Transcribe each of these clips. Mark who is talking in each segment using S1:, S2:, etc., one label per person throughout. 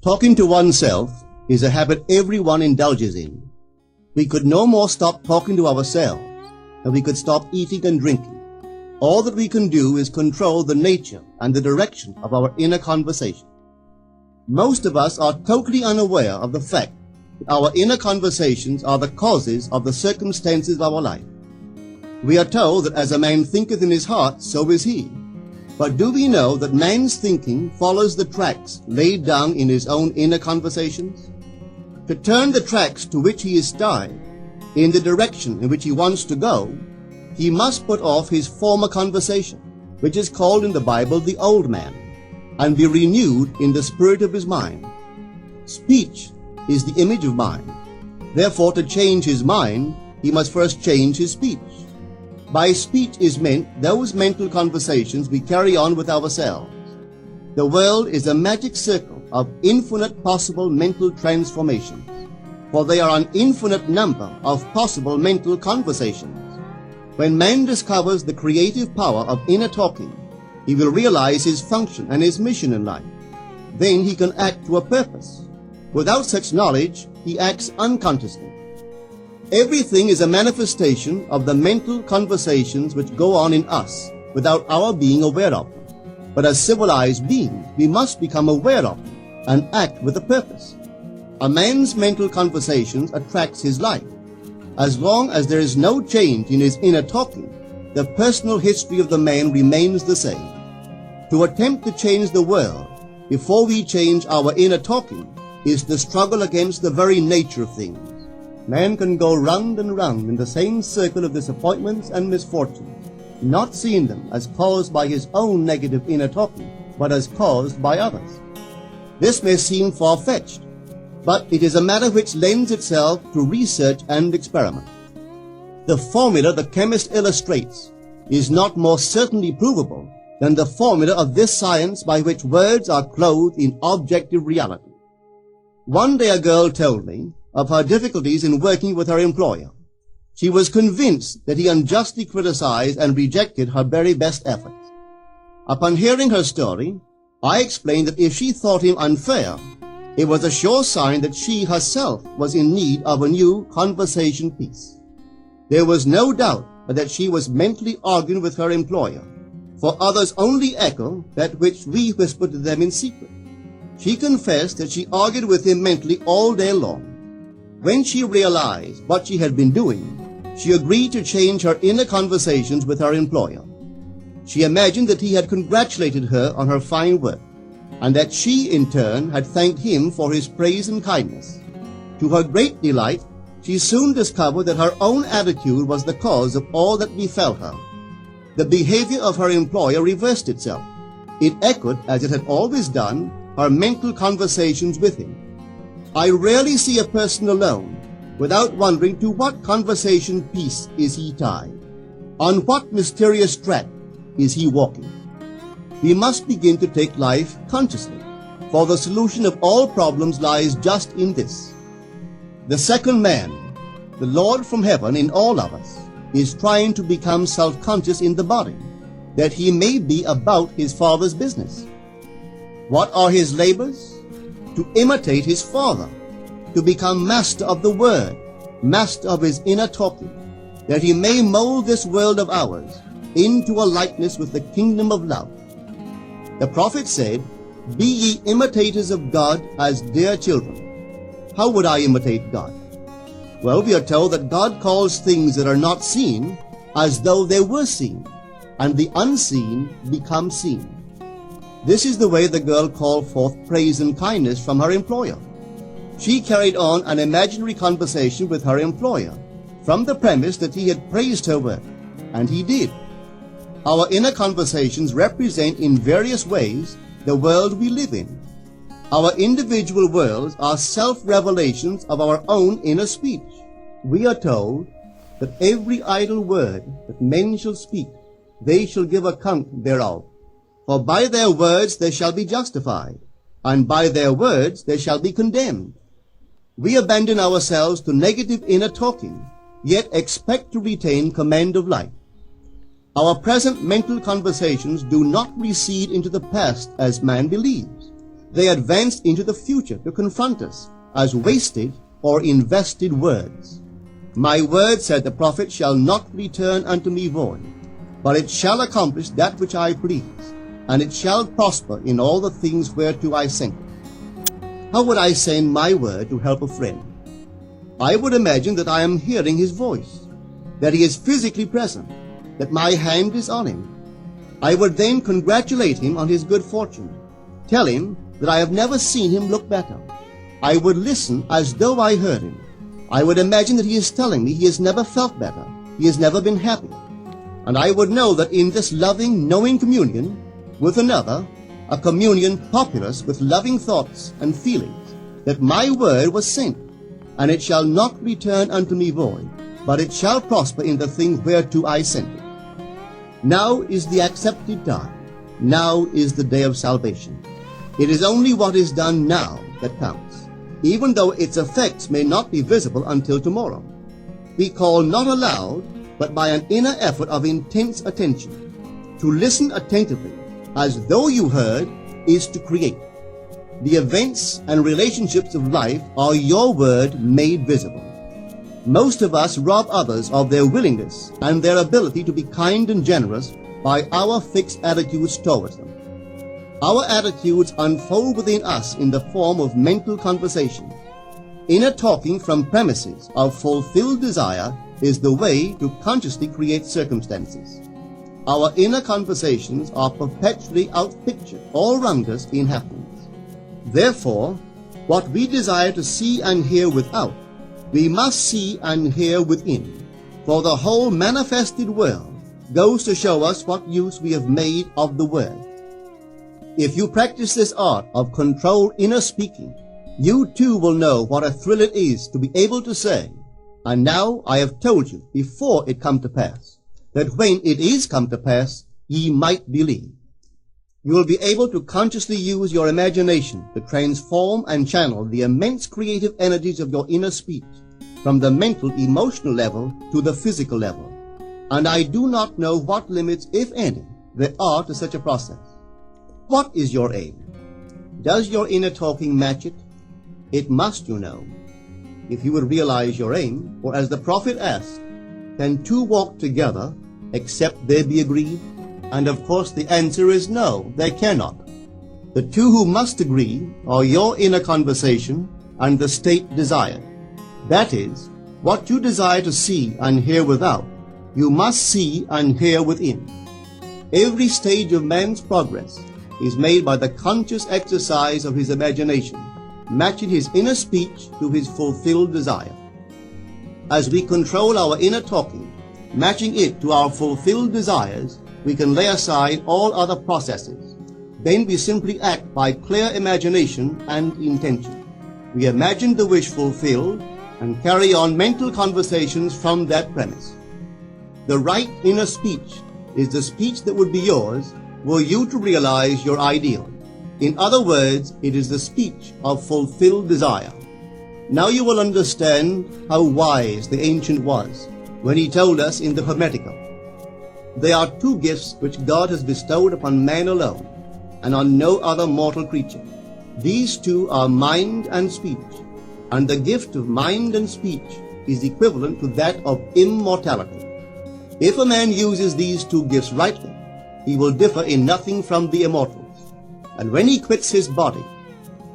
S1: Talking to oneself is a habit everyone indulges in. We could no more stop talking to ourselves than we could stop eating and drinking. All that we can do is control the nature and the direction of our inner conversation. Most of us are totally unaware of the fact that our inner conversations are the causes of the circumstances of our life. We are told that as a man thinketh in his heart, so is he. But do we know that man's thinking follows the tracks laid down in his own inner conversations? To turn the tracks to which he is tied in the direction in which he wants to go, he must put off his former conversation, which is called in the Bible the old man, and be renewed in the spirit of his mind. Speech is the image of mind. Therefore, to change his mind, he must first change his speech. By speech is meant those mental conversations we carry on with ourselves. The world is a magic circle of infinite possible mental transformations, for there are an infinite number of possible mental conversations. When man discovers the creative power of inner talking, he will realize his function and his mission in life. Then he can act to a purpose. Without such knowledge, he acts unconsciously. Everything is a manifestation of the mental conversations which go on in us without our being aware of them. But as civilized beings, we must become aware of them and act with a purpose. A man's mental conversations attracts his life. As long as there is no change in his inner talking, the personal history of the man remains the same. To attempt to change the world before we change our inner talking is to struggle against the very nature of things. Man can go round and round in the same circle of disappointments and misfortunes, not seeing them as caused by his own negative inner talking, but as caused by others. This may seem far-fetched, but it is a matter which lends itself to research and experiment. The formula the chemist illustrates is not more certainly provable than the formula of this science by which words are clothed in objective reality. One day a girl told me of her difficulties in working with her employer. She was convinced that he unjustly criticized and rejected her very best efforts. Upon hearing her story, I explained that if she thought him unfair, it was a sure sign that she herself was in need of a new conversation piece. There was no doubt that she was mentally arguing with her employer, for others only echo that which we whisper to them in secret. She confessed that she argued with him mentally all day long. When she realized what she had been doing, she agreed to change her inner conversations with her employer. She imagined that he had congratulated her on her fine work, and that she, in turn, had thanked him for his praise and kindness. To her great delight, she soon discovered that her own attitude was the cause of all that befell her. The behavior of her employer reversed itself. It echoed, as it had always done, her mental conversations with him. I rarely see a person alone without wondering to what conversation piece is he tied. On what mysterious track is he walking? We must begin to take life consciously, for the solution of all problems lies just in this. The second man, the Lord from heaven in all of us, is trying to become self-conscious in the body, that he may be about his Father's business. What are his labors? To imitate his Father, to become master of the Word, master of his inner talking, that he may mold this world of ours into a likeness with the kingdom of love. The prophet said, "Be ye imitators of God as dear children." How would I imitate God? Well, we are told that God calls things that are not seen as though they were seen, and the unseen become seen. This is the way the girl called forth praise and kindness from her employer. She carried on an imaginary conversation with her employer from the premise that he had praised her work, and he did. Our inner conversations represent in various ways the world we live in. Our individual worlds are self-revelations of our own inner speech. We are told that every idle word that men shall speak, they shall give account thereof. For by their words they shall be justified, and by their words they shall be condemned. We abandon ourselves to negative inner talking, yet expect to retain command of life. Our present mental conversations do not recede into the past as man believes, They advanced into the future to confront us as wasted or invested words. My word, said the prophet, shall not return unto me void, but it shall accomplish that which I please, and it shall prosper in all the things whereto I sent it. How would I send my word to help a friend? I would imagine that I am hearing his voice, that he is physically present, that my hand is on him. I would then congratulate him on his good fortune, tell him that I have never seen him look better. I would listen as though I heard him. I would imagine that he is telling me he has never felt better, he has never been happy. And I would know that in this loving, knowing communion with another, a communion populous with loving thoughts and feelings, that my word was sent, and it shall not return unto me void, but it shall prosper in the thing whereto I sent it. Now is the accepted time. Now is the day of salvation. It is only what is done now that counts, even though its effects may not be visible until tomorrow. We call not aloud, but by an inner effort of intense attention. To listen attentively, as though you heard, is to create. The events and relationships of life are your word made visible. Most of us rob others of their willingness and their ability to be kind and generous by our fixed attitudes towards them. Our attitudes unfold within us in the form of mental conversation. Inner talking from premises of fulfilled desire is the way to consciously create circumstances. Our inner conversations are perpetually outpictured all around us in happenings. Therefore, what we desire to see and hear without, we must see and hear within, for the whole manifested world goes to show us what use we have made of the word. If you practice this art of controlled inner speaking, you too will know what a thrill it is to be able to say, and now I have told you before it come to pass, that when it is come to pass, ye might believe. You will be able to consciously use your imagination to transform and channel the immense creative energies of your inner speech from the mental, emotional level to the physical level. And I do not know what limits, if any, there are to such a process. What is your aim? Does your inner talking match it? It must, you know. If you would realize your aim, for as the prophet asked, can two walk together except they be agreed? And of course the answer is no, they cannot. The two who must agree are your inner conversation and the state desired. That is, what you desire to see and hear without, you must see and hear within. Every stage of man's progress is made by the conscious exercise of his imagination, matching his inner speech to his fulfilled desire. As we control our inner talking, matching it to our fulfilled desires, we can lay aside all other processes. Then we simply act by clear imagination and intention. We imagine the wish fulfilled and carry on mental conversations from that premise. The right inner speech is the speech that would be yours were you to realize your ideal. In other words, it is the speech of fulfilled desire. Now you will understand how wise the ancient was when he told us in the Hermetica. There are two gifts which God has bestowed upon man alone, and on no other mortal creature. These two are mind and speech, and the gift of mind and speech is equivalent to that of immortality. If a man uses these two gifts rightly, he will differ in nothing from the immortals. And when he quits his body,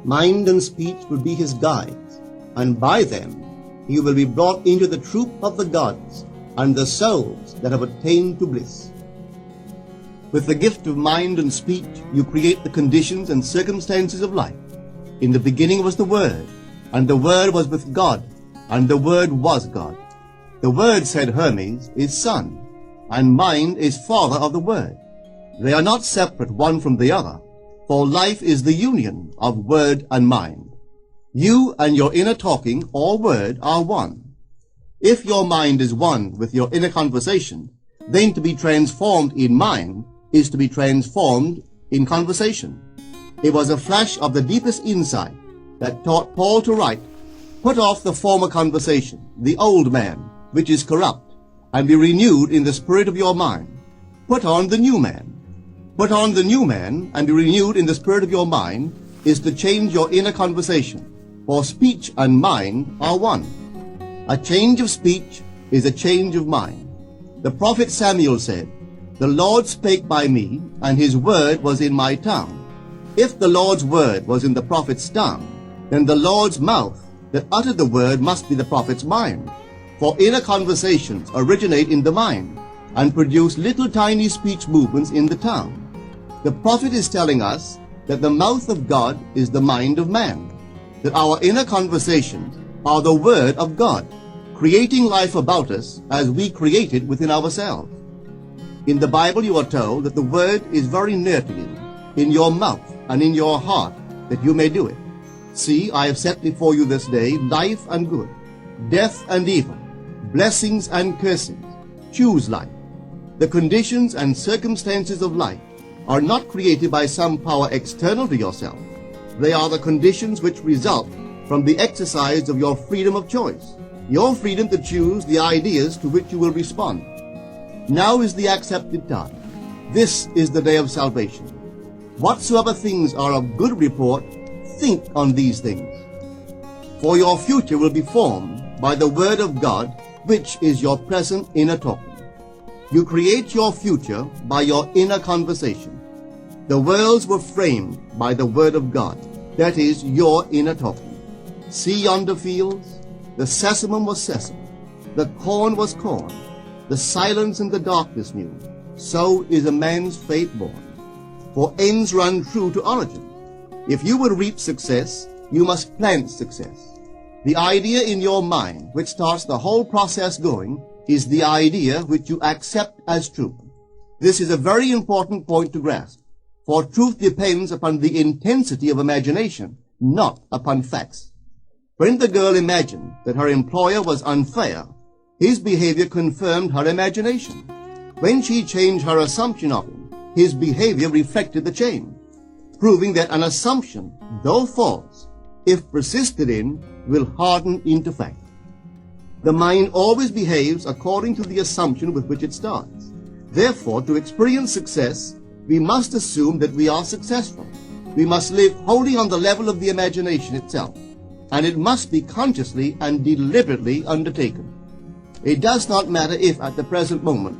S1: mind and speech will be his guides, and by them he will be brought into the troop of the gods and the souls that have attained to bliss. With the gift of mind and speech, you create the conditions and circumstances of life. In the beginning was the Word, and the Word was with God, and the Word was God. The Word, said Hermes, is Son, and mind is Father of the Word. They are not separate one from the other, for life is the union of Word and mind. You and your inner talking or word are one. If your mind is one with your inner conversation, then to be transformed in mind is to be transformed in conversation. It was a flash of the deepest insight that taught Paul to write, "Put off the former conversation, the old man, which is corrupt, and be renewed in the spirit of your mind. Put on the new man. Put on the new man, and be renewed in the spirit of your mind, is to change your inner conversation, for speech and mind are one. A change of speech is a change of mind. The prophet Samuel said, "The Lord spake by me, and his word was in my tongue." If the Lord's word was in the prophet's tongue, then the Lord's mouth that uttered the word must be the prophet's mind. For inner conversations originate in the mind and produce little tiny speech movements in the tongue. The prophet is telling us that the mouth of God is the mind of man, that our inner conversations are the word of God, creating life about us as we create it within ourselves. In the Bible you are told that the word is very near to you, in your mouth and in your heart, that you may do it. See, I have set before you this day life and good, death and evil, blessings and cursings. Choose life. The conditions and circumstances of life are not created by some power external to yourself. They are the conditions which result from the exercise of your freedom of choice, your freedom to choose the ideas to which you will respond. Now is the accepted time. This is the day of salvation. Whatsoever things are of good report, think on these things. For your future will be formed by the word of God, which is your present inner talking. You create your future by your inner conversation. The worlds were framed by the word of God, that is, your inner talking. See yonder fields? The sesamum was sesame, the corn was corn, the silence and the darkness knew. So is a man's fate born. For ends run true to origin. If you would reap success, you must plant success. The idea in your mind, which starts the whole process going, is the idea which you accept as true. This is a very important point to grasp, for truth depends upon the intensity of imagination, not upon facts. When the girl imagined that her employer was unfair, his behavior confirmed her imagination. When she changed her assumption of him, his behavior reflected the change, proving that an assumption, though false, if persisted in, will harden into fact. The mind always behaves according to the assumption with which it starts. Therefore, to experience success, we must assume that we are successful. We must live wholly on the level of the imagination itself, and it must be consciously and deliberately undertaken. It does not matter if, at the present moment,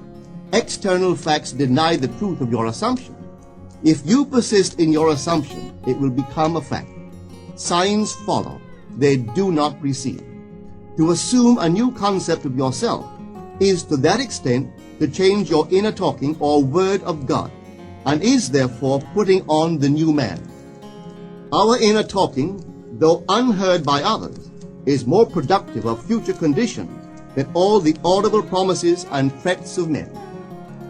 S1: external facts deny the truth of your assumption. If you persist in your assumption, it will become a fact. Signs follow, they do not precede. To assume a new concept of yourself is to that extent to change your inner talking or word of God, and is therefore putting on the new man. Our inner talking, though unheard by others, is more productive of future conditions than all the audible promises and threats of men.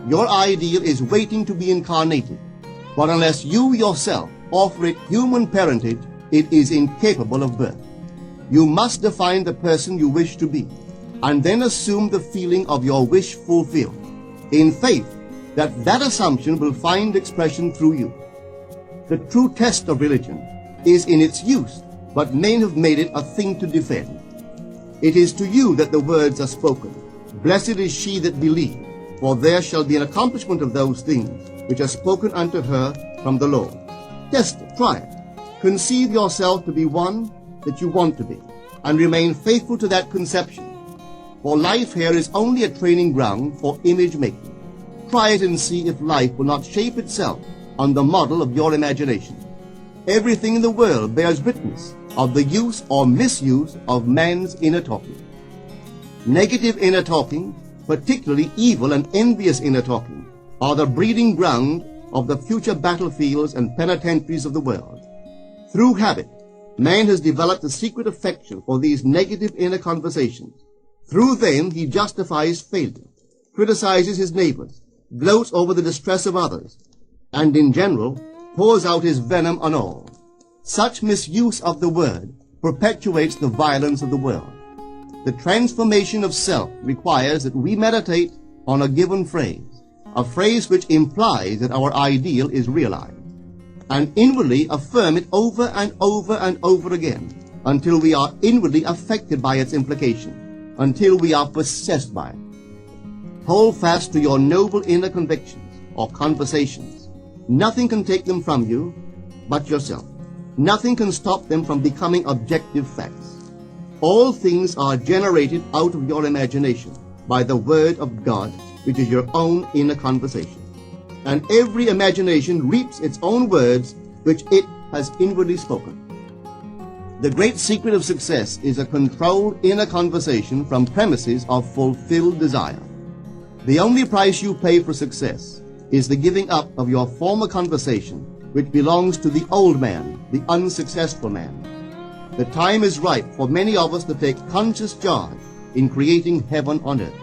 S1: Your ideal is waiting to be incarnated, but unless you yourself offer it human parentage, it is incapable of birth. You must define the person you wish to be, and then assume the feeling of your wish fulfilled, in faith that that assumption will find expression through you. The true test of religion is in its use, but men have made it a thing to defend. It is to you that the words are spoken. Blessed is she that believeth, for there shall be an accomplishment of those things which are spoken unto her from the Lord. Test it, try it. Conceive yourself to be one that you want to be, and remain faithful to that conception. For life here is only a training ground for image making. Try it and see if life will not shape itself on the model of your imagination. Everything in the world bears witness of the use or misuse of man's inner talking. Negative inner talking, particularly evil and envious inner talking, are the breeding ground of the future battlefields and penitentiaries of the world. Through habit, man has developed a secret affection for these negative inner conversations. Through them he justifies failure, criticizes his neighbors, gloats over the distress of others, and in general pours out his venom on all. Such misuse of the word perpetuates the violence of the world. The transformation of self requires that we meditate on a given phrase, a phrase which implies that our ideal is realized, and inwardly affirm it over and over and over again until we are inwardly affected by its implication, until we are possessed by it. Hold fast to your noble inner convictions or conversations. Nothing can take them from you but yourself. Nothing can stop them from becoming objective facts. All things are generated out of your imagination by the Word of God, which is your own inner conversation. And every imagination reaps its own words, which it has inwardly spoken. The great secret of success is a controlled inner conversation from premises of fulfilled desire. The only price you pay for success is the giving up of your former conversation, which belongs to the old man, the unsuccessful man. The time is ripe for many of us to take conscious charge in creating heaven on earth.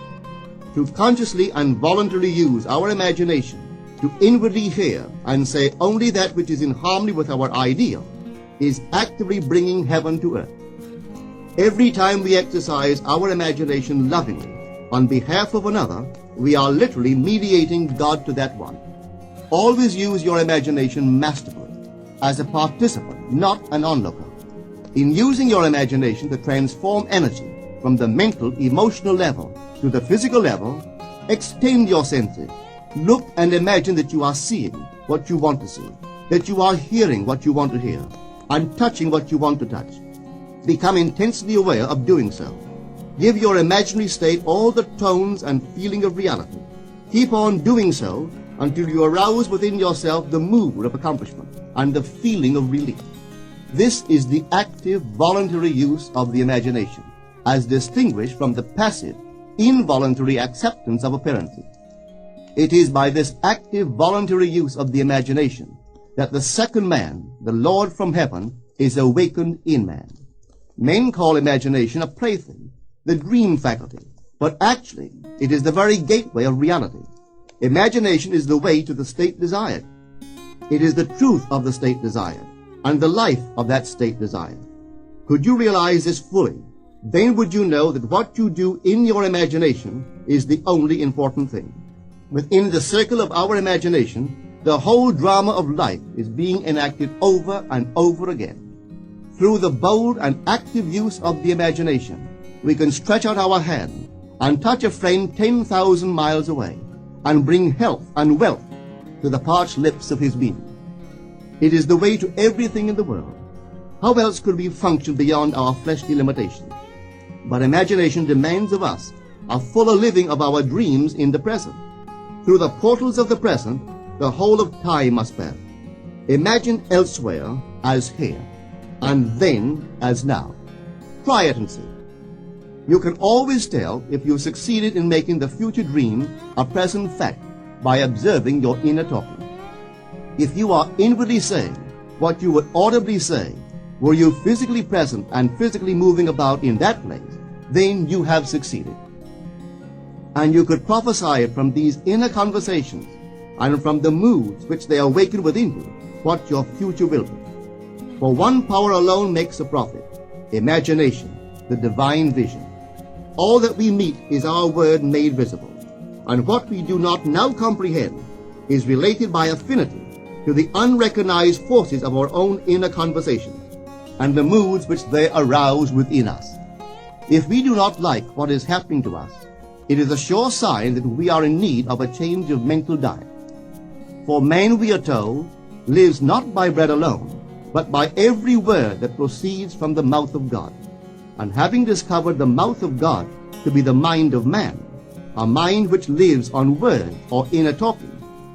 S1: To consciously and voluntarily use our imagination to inwardly hear and say only that which is in harmony with our ideal is actively bringing heaven to earth. Every time we exercise our imagination lovingly on behalf of another, we are literally mediating God to that one. Always use your imagination masterfully, as a participant, not an onlooker. In using your imagination to transform energy from the mental, emotional level to the physical level, extend your senses. Look and imagine that you are seeing what you want to see, that you are hearing what you want to hear, and touching what you want to touch. Become intensely aware of doing so. Give your imaginary state all the tones and feeling of reality. Keep on doing so until you arouse within yourself the mood of accomplishment and the feeling of relief. This is the active, voluntary use of the imagination, as distinguished from the passive, involuntary acceptance of appearances. It is by this active, voluntary use of the imagination that the second man, the Lord from heaven, is awakened in man. Men call imagination a plaything, the dream faculty, but actually it is the very gateway of reality. Imagination is the way to the state desired. It is the truth of the state desired, and the life of that state desired. Could you realize this fully, then would you know that what you do in your imagination is the only important thing. Within the circle of our imagination, the whole drama of life is being enacted over and over again. Through the bold and active use of the imagination, we can stretch out our hand and touch a friend 10,000 miles away and bring health and wealth to the parched lips of his being. It is the way to everything in the world. How else could we function beyond our fleshly limitations? But imagination demands of us a fuller living of our dreams in the present. Through the portals of the present, the whole of time must pass. Imagine elsewhere as here, and then as now. Try it and see. You can always tell if you succeeded in making the future dream a present fact by observing your inner talking. If you are inwardly saying what you would audibly say, were you physically present and physically moving about in that place, then you have succeeded. And you could prophesy it from these inner conversations and from the moods which they awaken within you, what your future will be. For one power alone makes a prophet, imagination, the divine vision. All that we meet is our word made visible, and what we do not now comprehend is related by affinity to the unrecognized forces of our own inner conversations and the moods which they arouse within us. If we do not like what is happening to us, it is a sure sign that we are in need of a change of mental diet. For man, we are told, lives not by bread alone, but by every word that proceeds from the mouth of God. And having discovered the mouth of God to be the mind of man, a mind which lives on word or inner talking,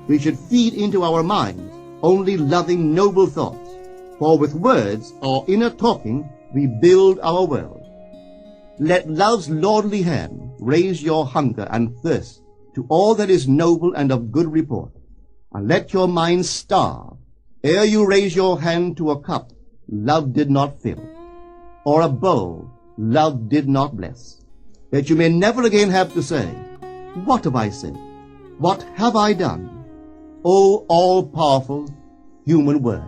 S1: we should feed into our minds only loving, noble thoughts. For with words or inner talking we build our world. Let love's lordly hand raise your hunger and thirst to all that is noble and of good report, and let your mind starve ere you raise your hand to a cup love did not fill, or a bowl love did not bless, that you may never again have to say, "What have I said? What have I done?" O all-powerful human word.